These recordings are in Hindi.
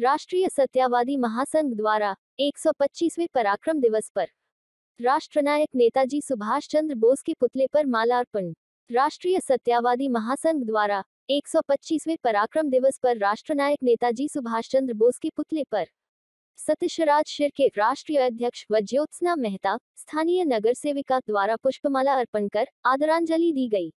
राष्ट्रीय सत्यवादी महासंघ द्वारा 125वें पराक्रम दिवस पर राष्ट्रनायक नेताजी सुभाष चंद्र बोस के पुतले पर माल्यार्पण। राष्ट्रीय सत्यवादी महासंघ द्वारा 125वें पराक्रम दिवस पर राष्ट्रनायक नेताजी सुभाष चंद्र बोस के पुतले पर सतीशराज शिर्के, राष्ट्रीय अध्यक्ष व ज्योत्सना मेहता, स्थानीय नगर सेविका द्वारा पुष्पमाला अर्पण कर आदरांजलि दी गई।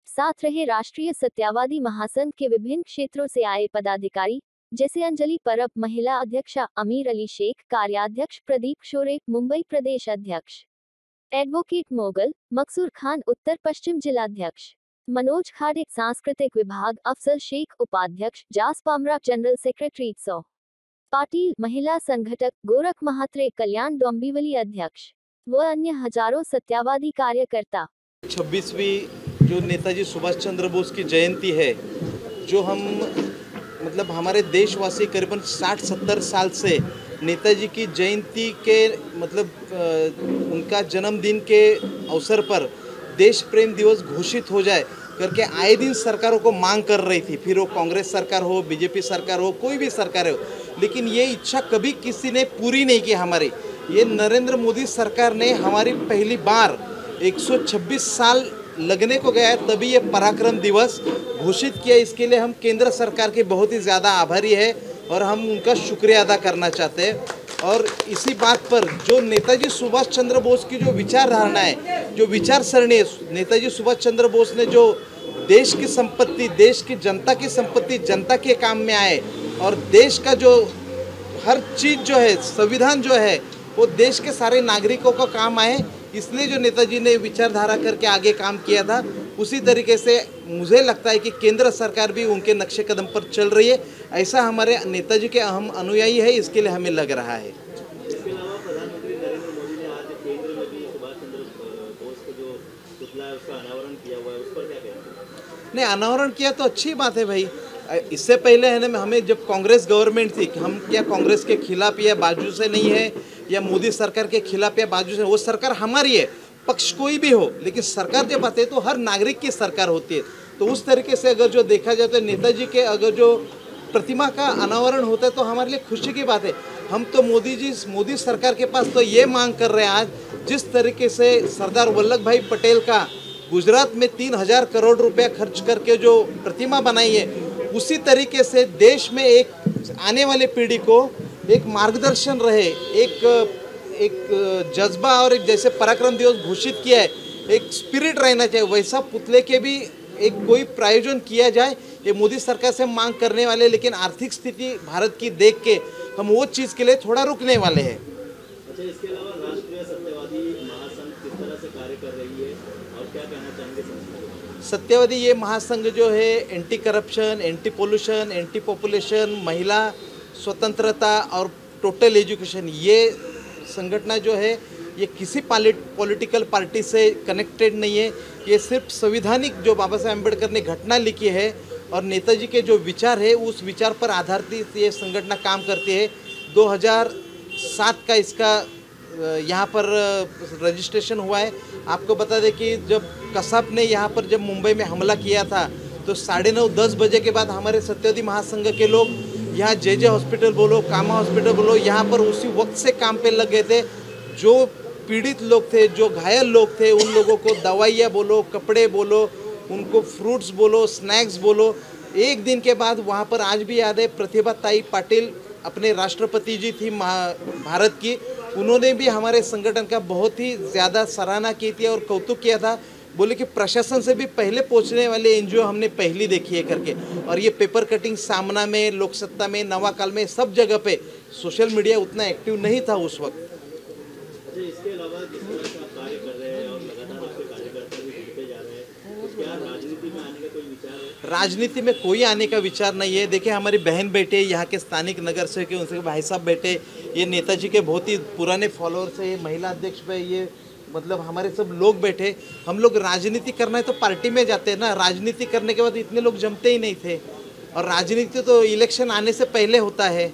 साथ रहे राष्ट्रीय सत्यवादी महासंघ के विभिन्न क्षेत्रों से आए पदाधिकारी जैसे अंजलि परब, महिला अध्यक्षा अमीर अली शेख, कार्याध्यक्ष प्रदीप शोरे, मुंबई प्रदेश अध्यक्ष एडवोकेट मोगल, मकसूर खान, उत्तर पश्चिम जिलाध्यक्ष मनोज खाड़े, सांस्कृतिक विभाग अफसर शेख, उपाध्यक्ष जास पामरा, जनरल सेक्रेटरी सौ पाटिल, महिला संगठक गोरख महात्रे, कल्याण डोंबिवली अध्यक्ष व अन्य हजारों सत्यवादी कार्यकर्ता। 26वीं जो नेताजी सुभाष चंद्र बोस की जयंती है, जो हम हमारे देशवासी करीबन 60-70 साल से नेताजी की जयंती के उनका जन्मदिन के अवसर पर देश प्रेम दिवस घोषित हो जाए करके आए दिन सरकारों को मांग कर रही थी। फिर वो कांग्रेस सरकार हो, बीजेपी सरकार हो, कोई भी सरकार हो, लेकिन ये इच्छा कभी किसी ने पूरी नहीं की हमारी। ये नरेंद्र मोदी सरकार ने हमारी पहली बार 126 साल लगने को गया है तभी ये पराक्रम दिवस घोषित किया। इसके लिए हम केंद्र सरकार के बहुत ही ज़्यादा आभारी है और हम उनका शुक्रिया अदा करना चाहते हैं। और इसी बात पर जो नेताजी सुभाष चंद्र बोस की जो विचारधारणा है, जो विचार सरणी है, नेताजी सुभाष चंद्र बोस ने जो देश की संपत्ति, देश की जनता की संपत्ति जनता के काम में आए और देश का जो हर चीज़ जो है, संविधान जो है, वो देश के सारे नागरिकों का काम आए, इसलिए जो नेताजी ने विचारधारा करके आगे काम किया था, उसी तरीके से मुझे लगता है कि केंद्र सरकार भी उनके नक्शे कदम पर चल रही है। ऐसा हमारे नेताजी के अहम अनुयायी है, इसके लिए हमें लग रहा है। इसके अलावा प्रधानमंत्री नरेंद्र मोदी ने आज केंद्र में भी सुभाष चंद्र बोस का जो पुतला है उसका अनावरण किया हुआ है, उस पर क्या कहेंगे? नहीं, अनावरण किया तो अच्छी बात है भाई। इससे पहले है ना, हमें जब कांग्रेस गवर्नमेंट थी, हम क्या कांग्रेस के खिलाफ या बाजू से नहीं है या मोदी सरकार के खिलाफ या बाजू से, वो सरकार हमारी है, पक्ष कोई भी हो, लेकिन सरकार जब आते है तो हर नागरिक की सरकार होती है। तो उस तरीके से अगर जो देखा जाए तो नेताजी के अगर जो प्रतिमा का अनावरण होता है तो हमारे लिए खुशी की बात है। हम तो मोदी सरकार के पास तो ये मांग कर रहे हैं आज, जिस तरीके से सरदार वल्लभ भाई पटेल का गुजरात में 3000 करोड़ रुपया खर्च करके जो प्रतिमा बनाई है, उसी तरीके से देश में एक आने वाले पीढ़ी को एक मार्गदर्शन रहे, एक जज्बा और एक जैसे पराक्रम दिवस घोषित किया है, एक स्पिरिट रहना चाहिए, वैसा पुतले के भी एक कोई प्रायोजन किया जाए। ये मोदी सरकार से मांग करने वाले, लेकिन आर्थिक स्थिति भारत की देख के हम वो चीज़ के लिए थोड़ा रुकने वाले हैं। अच्छा, इसके अलावा राष्ट्रीय सत्यवादी महासंघ किस तरह से कार्य कर रही है और क्या कहना चाहेंगे? सत्यवादी ये महासंघ जो है anti corruption, anti pollution, anti population, महिला स्वतंत्रता और टोटल एजुकेशन, ये संगठन जो है ये किसी पॉलिटिकल पार्टी से कनेक्टेड नहीं है। ये सिर्फ संविधानिक जो बाबा साहेब अम्बेडकर ने घटना लिखी है और नेताजी के जो विचार है उस विचार पर आधारित ये संगठन काम करती है। 2007 का इसका यहाँ पर रजिस्ट्रेशन हुआ है। आपको बता दें कि जब कसाब ने यहाँ पर जब मुंबई में हमला किया था तो 9:30-10 बजे के बाद हमारे सत्यवादी महासंघ के लोग यहाँ जे हॉस्पिटल बोलो, कामा हॉस्पिटल बोलो, यहाँ पर उसी वक्त से काम पे लग गए थे। जो पीड़ित लोग थे, जो घायल लोग थे, उन लोगों को दवाइयाँ बोलो, कपड़े बोलो, उनको फ्रूट्स बोलो, स्नैक्स बोलो। एक दिन के बाद वहाँ पर आज भी याद है प्रतिभा ताई पाटिल अपने राष्ट्रपति जी थी भारत की, उन्होंने भी हमारे संगठन का बहुत ही ज़्यादा सराहना की थी और कौतुक किया था। बोले कि प्रशासन से भी पहले पहुंचने वाले एनजीओ हमने पहली देखी है करके। और ये पेपर कटिंग सामना में, लोकसत्ता में, नवाकाल में, सब जगह पे सोशल मीडिया उतना एक्टिव नहीं था उस वक्त। अच्छा, इसके अलावा जिस तरह से आप कार्य कर रहे हैं और लगातार आपके कार्यकर्ता भी जुड़ते जा रहे हैं, तो क्या राजनीति में आने का कोई विचार है? राजनीति में कोई आने का विचार नहीं है। देखिए, हमारी बहन बेटे यहाँ के स्थानिक नगर से के उनसे भाई साहब बेटे, ये नेताजी के बहुत ही पुराने फॉलोअर्स है। महिला अध्यक्ष पे ये हमारे सब लोग बैठे। हम लोग राजनीति करना है तो पार्टी में जाते हैं ना, राजनीति करने के बाद इतने लोग जमते ही नहीं थे। और राजनीति तो इलेक्शन आने से पहले होता है।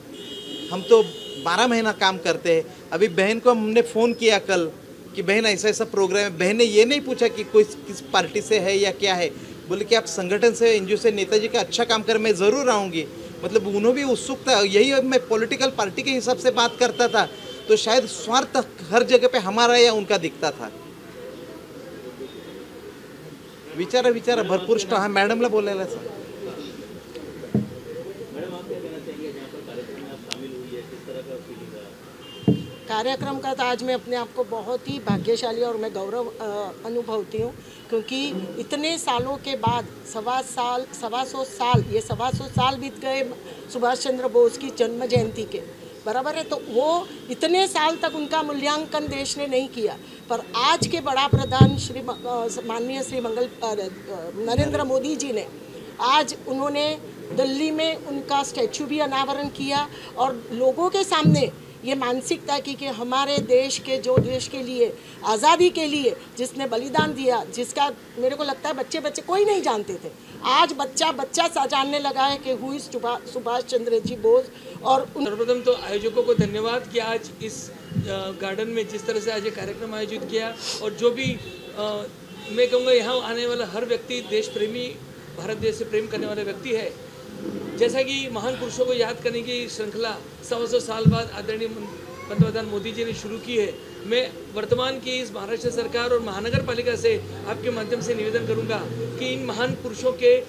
हम तो 12 महीना काम करते हैं। अभी बहन को हमने फ़ोन किया कल कि बहन ऐसा ऐसा प्रोग्राम है। बहन ने ये नहीं पूछा कि कोई किस पार्टी से है या क्या है, बोले कि आप संगठन से, एनजीओ से नेताजी का अच्छा काम करें, मैं ज़रूर आऊँगी। मतलब उन्होंने भी उत्सुकता, यही मैं पॉलिटिकल पार्टी के हिसाब से बात करता था तो शायद स्वार्थ हर जगह पे हमारा या उनका दिखता था. विचारा भरपूर हा मॅडमला बोलायला सर. मैडम आप क्या कहना चाहेंगे जहाँ पर कार्यक्रम में आप शामिल हुई है, किस तरह का फीलिंग रहा? कार्यक्रम का तो आज मैं अपने आप को बहुत ही भाग्यशाली और मैं गौरव अनुभवती हूँ, क्योंकि इतने सालों के बाद 125 साल ये 125 साल बीत गए सुभाष चंद्र बोस की जन्म जयंती के, बराबर है। तो वो इतने साल तक उनका मूल्यांकन देश ने नहीं किया, पर आज के बड़ा प्रधान माननीय श्री नरेंद्र मोदी जी ने आज उन्होंने दिल्ली में उनका स्टैचू भी अनावरण किया और लोगों के सामने ये मानसिकता की कि हमारे देश के जो देश के लिए आज़ादी के लिए जिसने बलिदान दिया, जिसका मेरे को लगता है बच्चे कोई नहीं जानते थे, आज बच्चा जानने लगा है कि हुई सुभाष चंद्र जी बोस। और सर्वप्रथम तो आयोजकों को धन्यवाद कि आज इस गार्डन में जिस तरह से आज ये कार्यक्रम आयोजित किया, और जो भी मैं कहूँगा यहाँ आने वाला हर व्यक्ति देश प्रेमी, भारत देश से प्रेम करने वाला व्यक्ति है। जैसा कि महान पुरुषों को याद करने की श्रृंखला 100 साल बाद आदरणीय पंतप्रधान मोदी जी ने शुरू की है, मैं वर्तमान की इस महाराष्ट्र सरकार और महानगर पालिका से आपके माध्यम से निवेदन करूंगा कि इन महान पुरुषों के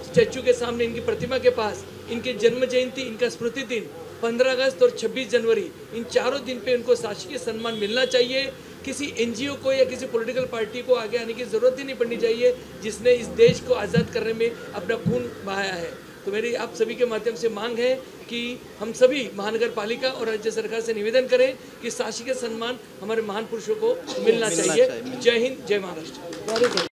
स्टैचू के सामने, इनकी प्रतिमा के पास, इनके जन्म जयंती, इनका स्मृति दिन 15 अगस्त और 26 जनवरी, इन चारों दिन पे उनको शासकीय सम्मान मिलना चाहिए। किसी एनजीओ को या किसी पॉलिटिकल पार्टी को आगे आने की ज़रूरत ही नहीं पड़नी चाहिए जिसने इस देश को आज़ाद करने में अपना खून बहाया है। तो मेरी आप सभी के माध्यम से मांग है कि हम सभी महानगर पालिका और राज्य सरकार से निवेदन करें कि शासकीय सम्मान हमारे महान पुरुषों को मिलना चाहिए। जय हिंद, जय महाराष्ट्र।